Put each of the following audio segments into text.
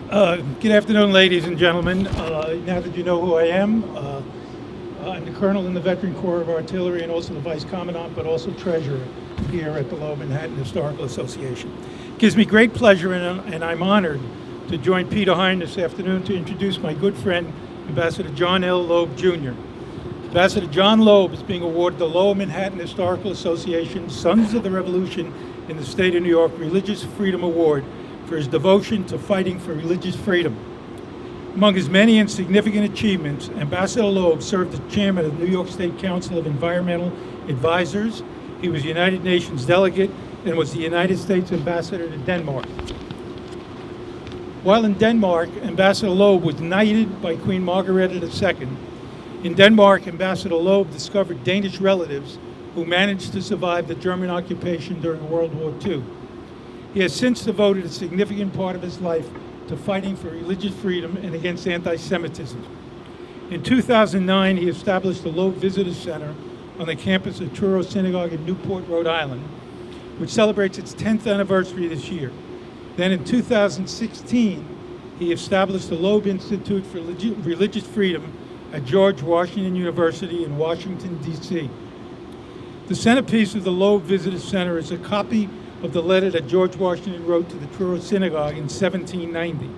Good afternoon, ladies and gentlemen. Now that you know who I am, I'm the Colonel in the Veteran Corps of Artillery and also the Vice Commandant, but also Treasurer here at the Lower Manhattan Historical Association. It gives me great pleasure and I'm honored to join Peter Hein this afternoon to introduce my good friend, Ambassador John L. Loeb, Jr. Ambassador John Loeb is being awarded the Lower Manhattan Historical Association Sons of the Revolution in the State of New York Religious Freedom Award for his devotion to fighting for religious freedom. Among his many and significant achievements, Ambassador Loeb served as chairman of the New York State Council of Environmental Advisors. He was United Nations delegate and was the United States ambassador to Denmark. While in Denmark, Ambassador Loeb was knighted by Queen Margaret II. In Denmark, Ambassador Loeb discovered Danish relatives who managed to survive the German occupation during World War II. He has since devoted a significant part of his life to fighting for religious freedom and against anti-Semitism. In 2009, he established the Loeb Visitor Center on the campus of Truro Synagogue in Newport, Rhode Island, which celebrates its 10th anniversary this year. Then in 2016, he established the Loeb Institute for Religious Freedom at George Washington University in Washington, D.C. The centerpiece of the Loeb Visitor Center is a copy of the letter that George Washington wrote to the Truro Synagogue in 1790.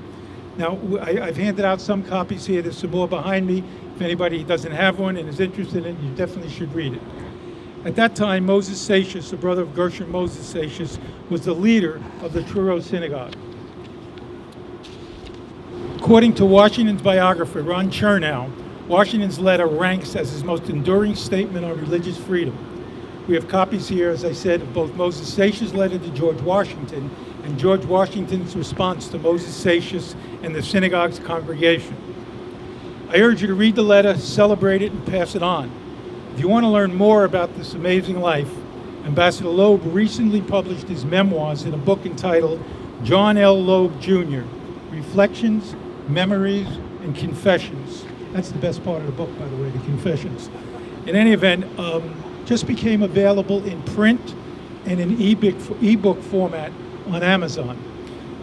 Now, I've handed out some copies here. There's some more behind me. If anybody doesn't have one and is interested in it, you definitely should read it. At that time, Moses Seixas, the brother of Gershom Mendes Seixas, was the leader of the Truro Synagogue. According to Washington's biographer, Ron Chernow, Washington's letter ranks as his most enduring statement on religious freedom. We have copies here, as I said, of both Moses Seixas' letter to George Washington and George Washington's response to Moses Seixas and the synagogue's congregation. I urge you to read the letter, celebrate it, and pass it on. If you want to learn more about this amazing life, Ambassador Loeb recently published his memoirs in a book entitled John L. Loeb, Jr., Reflections, Memories, and Confessions. That's the best part of the book, by the way, the Confessions. In any event, just became available in print and in ebook format on Amazon.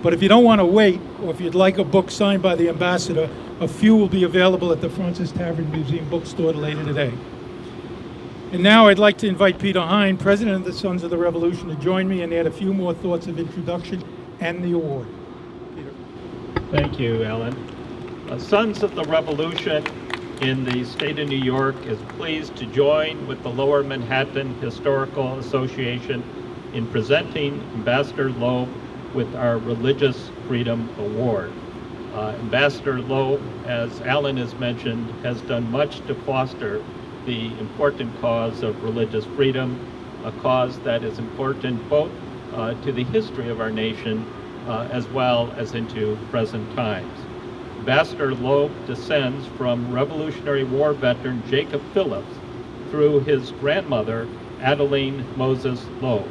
But if you don't want to wait, or if you'd like a book signed by the ambassador, a few will be available at the Francis Tavern Museum bookstore later today. And now I'd like to invite Peter Hein, President of the Sons of the Revolution, to join me and add a few more thoughts of introduction and the award. Peter. Thank you, Alan. Sons of the Revolution in the state of New York is pleased to join with the Lower Manhattan Historical Association in presenting Ambassador Loeb with our Religious Freedom Award. Ambassador Loeb, as Alan has mentioned, has done much to foster the important cause of religious freedom, a cause that is important both to the history of our nation as well as into present times. Ambassador Loeb descends from Revolutionary War veteran Jacob Phillips through his grandmother, Adeline Moses Loeb.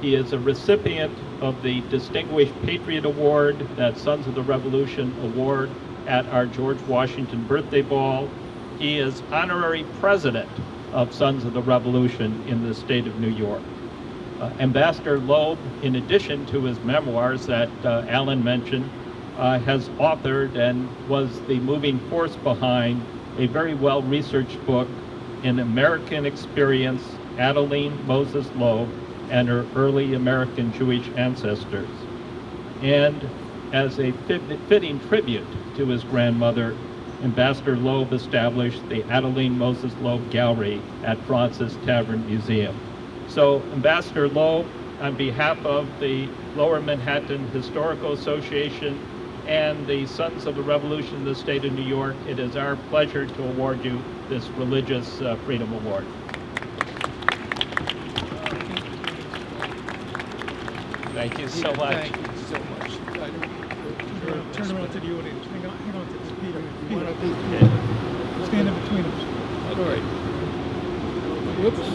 He is a recipient of the Distinguished Patriot Award, that Sons of the Revolution Award, at our George Washington birthday ball. He is honorary president of Sons of the Revolution in the state of New York. Ambassador Loeb, in addition to his memoirs that Alan mentioned, has authored and was the moving force behind a very well-researched book, An American Experience, Adeline Moses Loeb and Her Early American Jewish Ancestors. And as a fitting tribute to his grandmother, Ambassador Loeb established the Adeline Moses Loeb Gallery at Francis Tavern Museum. So, Ambassador Loeb, on behalf of the Lower Manhattan Historical Association and the Sons of the Revolution in the state of New York, it is our pleasure to award you this Religious Freedom Award. Thank you so much. Thank you so much. Turn around to the audience. Hang on to this, Peter. Peter. Stand in between us. All right. Whoops.